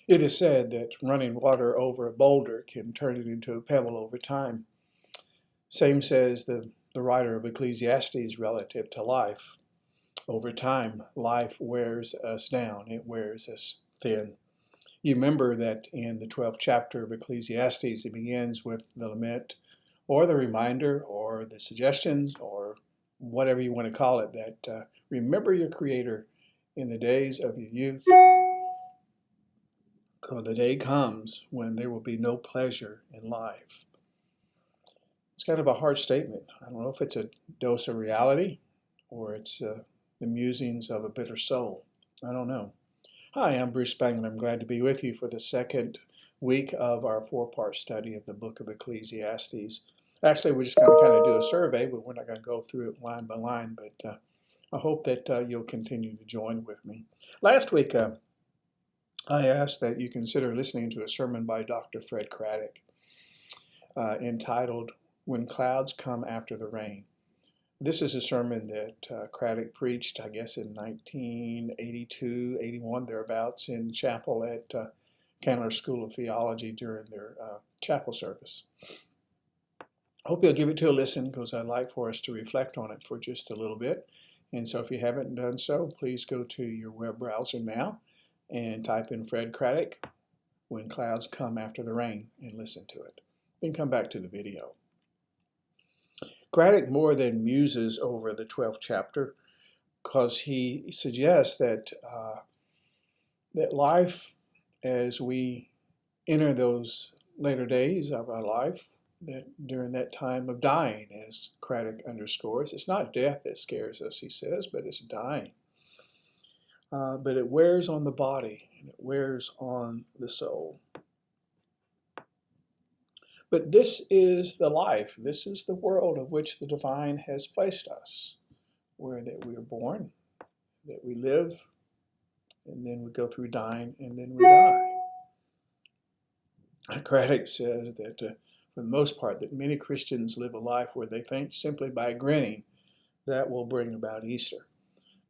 It is said that running water over a boulder can turn it into a pebble over time. Same says the writer of Ecclesiastes relative to life. Over time, life wears us down. It wears us thin. You remember that in the 12th chapter of Ecclesiastes, it begins with the lament or the reminder or the suggestions or whatever you want to call it, that remember your Creator in the days of your youth, because the day comes when there will be no pleasure in life. It's kind of a hard statement. I don't know if it's a dose of reality or it's the musings of a bitter soul. I don't know. Hi, I'm Bruce Spangler. I'm glad to be with you for the second week of our four-part study of the book of Ecclesiastes. Actually, we're just going to kind of do a survey, but we're not going to go through it line by line, but I hope that you'll continue to join with me. Last week, I asked that you consider listening to a sermon by Dr. Fred Craddock entitled, When Clouds Come After the Rain. This is a sermon that Craddock preached, I guess, in 1982, 81, thereabouts, in chapel at Candler School of Theology during their chapel service. I hope you'll give it to a listen because I'd like for us to reflect on it for just a little bit. And so if you haven't done so, please go to your web browser now and type in Fred Craddock, When Clouds Come After the Rain, and listen to it. Then come back to the video. Craddock more than muses over the 12th chapter because he suggests that that life, as we enter those later days of our life, that during that time of dying, as Craddock underscores, it's not death that scares us, he says, but it's dying. But it wears on the body and it wears on the soul. But this is the life, this is the world of which the divine has placed us, where that we are born, that we live, and then we go through dying, and then we die. Craddock says that for the most part, that many Christians live a life where they think simply by grinning that will bring about Easter.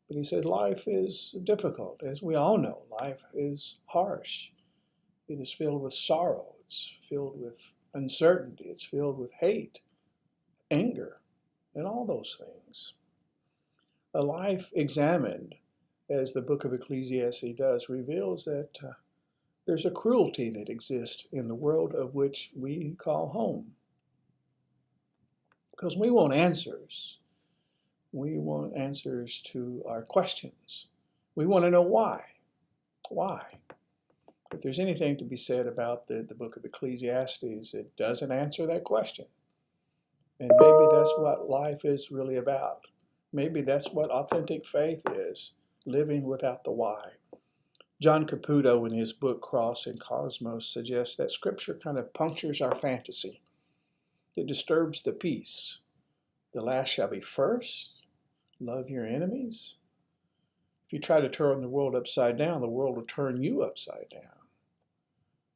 But he said life is difficult. As we all know, life is harsh. It is filled with sorrow. It's filled with uncertainty. It's filled with hate, anger, and all those things. A life examined, as the book of Ecclesiastes does, reveals that there's a cruelty that exists in the world of which we call home. Because we want answers. We want answers to our questions. We want to know why. Why? If there's anything to be said about the book of Ecclesiastes, it doesn't answer that question. And maybe that's what life is really about. Maybe that's what authentic faith is, living without the why. John Caputo, in his book Cross and Cosmos, suggests that Scripture kind of punctures our fantasy. It disturbs the peace. The last shall be first. Love your enemies. If you try to turn the world upside down, the world will turn you upside down.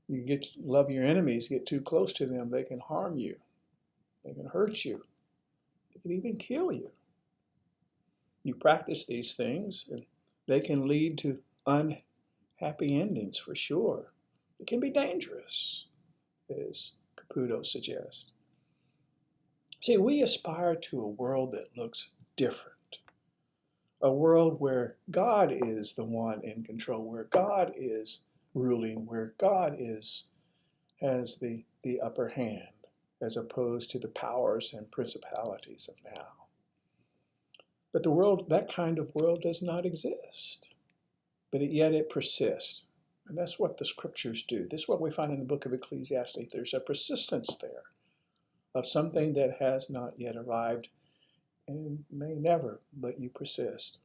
You love your enemies, get too close to them, they can harm you. They can hurt you. They can even kill you. You practice these things, and they can lead to unhappy endings for sure. It can be dangerous, as Caputo suggests. See, we aspire to a world that looks different. A world where God is the one in control, where God is ruling, where God has the upper hand, as opposed to the powers and principalities of now. But the world, that kind of world does not exist, but yet it persists. And that's what the Scriptures do. This is what we find in the book of Ecclesiastes. There's a persistence there of something that has not yet arrived and may never, but you persist.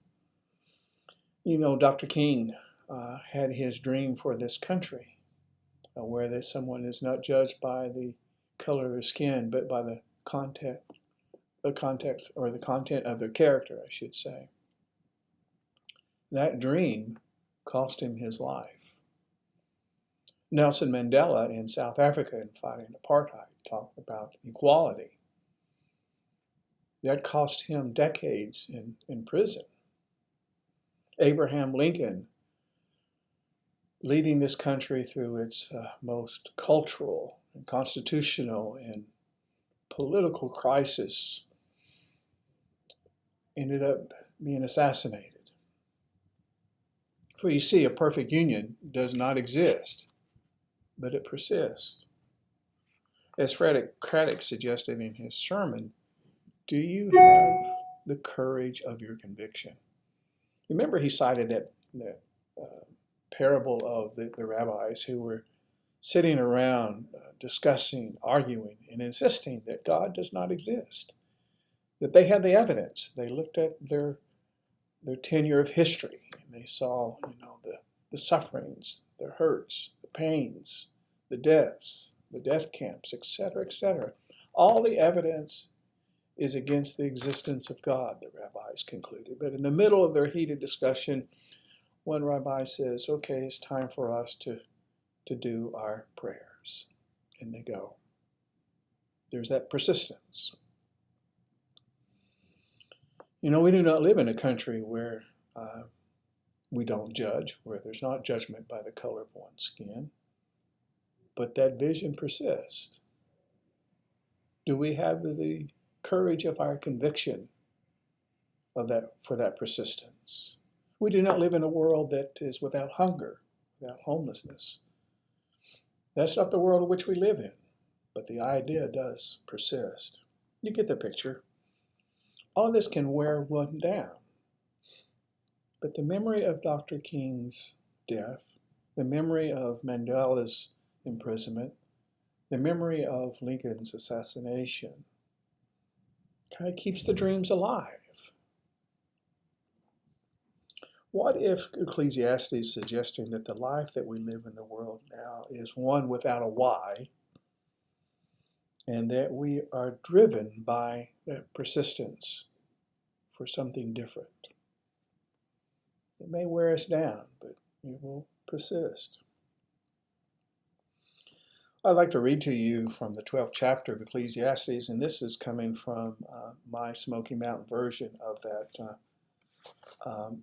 You know, Dr. King had his dream for this country, where that someone is not judged by the color of their skin, but by the context or the content of their character, I should say. That dream cost him his life. Nelson Mandela in South Africa in fighting apartheid talked about equality. That cost him decades in prison. Abraham Lincoln leading this country through its most cultural and constitutional and political crisis, ended up being assassinated. For you see, a perfect union does not exist, but it persists. As Frederick Craddock suggested in his sermon, do you have the courage of your conviction? Remember, he cited that parable of the rabbis who were sitting around discussing, arguing, and insisting that God does not exist, that they had the evidence. They looked at their tenure of history, and they saw, the sufferings, the hurts, the pains, the deaths, the death camps, etc., etc. All the evidence is against the existence of God, the rabbis concluded. But in the middle of their heated discussion, one rabbi says, okay, it's time for us to do our prayers. And they go. There's that persistence. We do not live in a country where we don't judge, where there's not judgment by the color of one's skin. But that vision persists. Do we have the courage of our conviction for that persistence? We do not live in a world that is without hunger, without homelessness. That's not the world in which we live in, but the idea does persist. You get the picture. All of this can wear one down. But the memory of Dr. King's death, the memory of Mandela's imprisonment, the memory of Lincoln's assassination, kind of keeps the dreams alive. What if Ecclesiastes is suggesting that the life that we live in the world now is one without a why, and that we are driven by that persistence for something different? It may wear us down, but it will persist. I'd like to read to you from the 12th chapter of Ecclesiastes, and this is coming from my Smoky Mountain version of that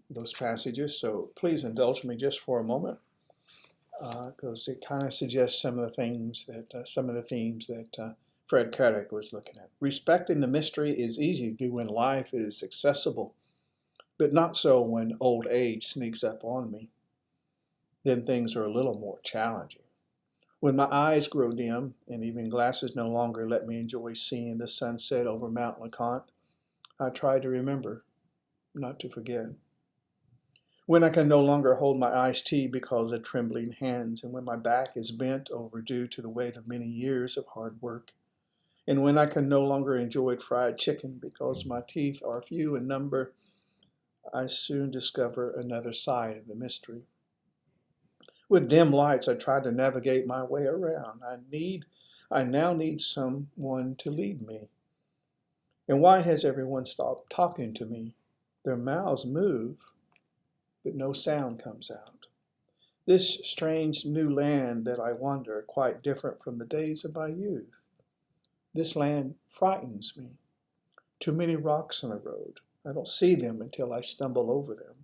those passages. So please indulge me just for a moment, because it kind of suggests some of the themes that Fred Craddock was looking at. Respecting the mystery is easy to do when life is accessible, but not so when old age sneaks up on me. Then things are a little more challenging. When my eyes grow dim and even glasses no longer let me enjoy seeing the sunset over Mount LeConte, I try to remember, not to forget. When I can no longer hold my iced tea because of trembling hands, and when my back is bent over due to the weight of many years of hard work, and when I can no longer enjoy fried chicken because my teeth are few in number, I soon discover another side of the mystery. With dim lights, I try to navigate my way around. I now need someone to lead me. And why has everyone stopped talking to me? Their mouths move, but no sound comes out. This strange new land that I wander, quite different from the days of my youth. This land frightens me. Too many rocks on the road. I don't see them until I stumble over them.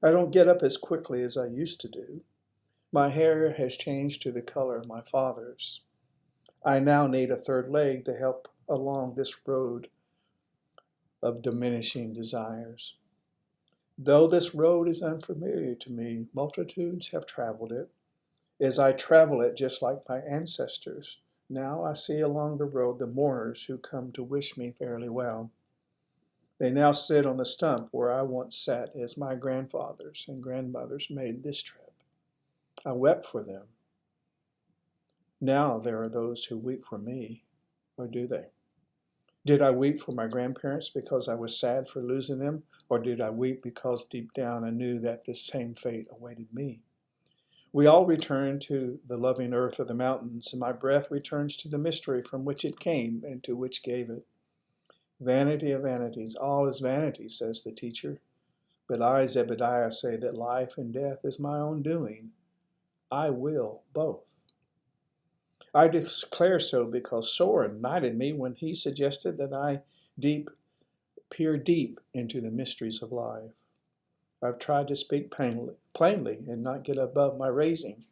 I don't get up as quickly as I used to do. My hair has changed to the color of my father's. I now need a third leg to help along this road of diminishing desires. Though this road is unfamiliar to me, multitudes have traveled it. As I travel it, just like my ancestors, now I see along the road the mourners who come to wish me fairly well. They now sit on the stump where I once sat as my grandfathers and grandmothers made this trip. I wept for them. Now there are those who weep for me, or do they? Did I weep for my grandparents because I was sad for losing them, or did I weep because deep down I knew that this same fate awaited me? We all return to the loving earth of the mountains, and my breath returns to the mystery from which it came and to which gave it. Vanity of vanities, all is vanity, says the teacher. But I, Zebediah, say that life and death is my own doing. I will both. I declare so because Soren knighted me when he suggested that I peer deep into the mysteries of life. I've tried to speak plainly and not get above my raising.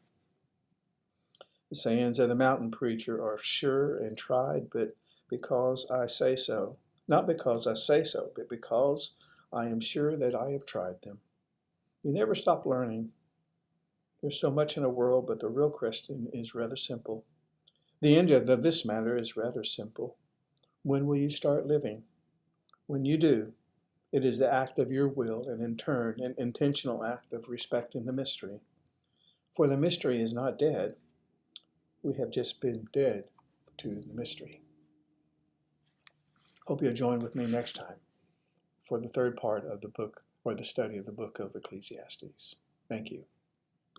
The sayings of the mountain preacher are sure and tried, but because I say so. Not because I say so, but because I am sure that I have tried them. You never stop learning. There's so much in the world, but the real Christian is rather simple. The end of this matter is rather simple. When will you start living? When you do, it is the act of your will and in turn an intentional act of respecting the mystery. For the mystery is not dead. We have just been dead to the mystery. Hope you'll join with me next time for the third part of the book or the study of the book of Ecclesiastes. Thank you.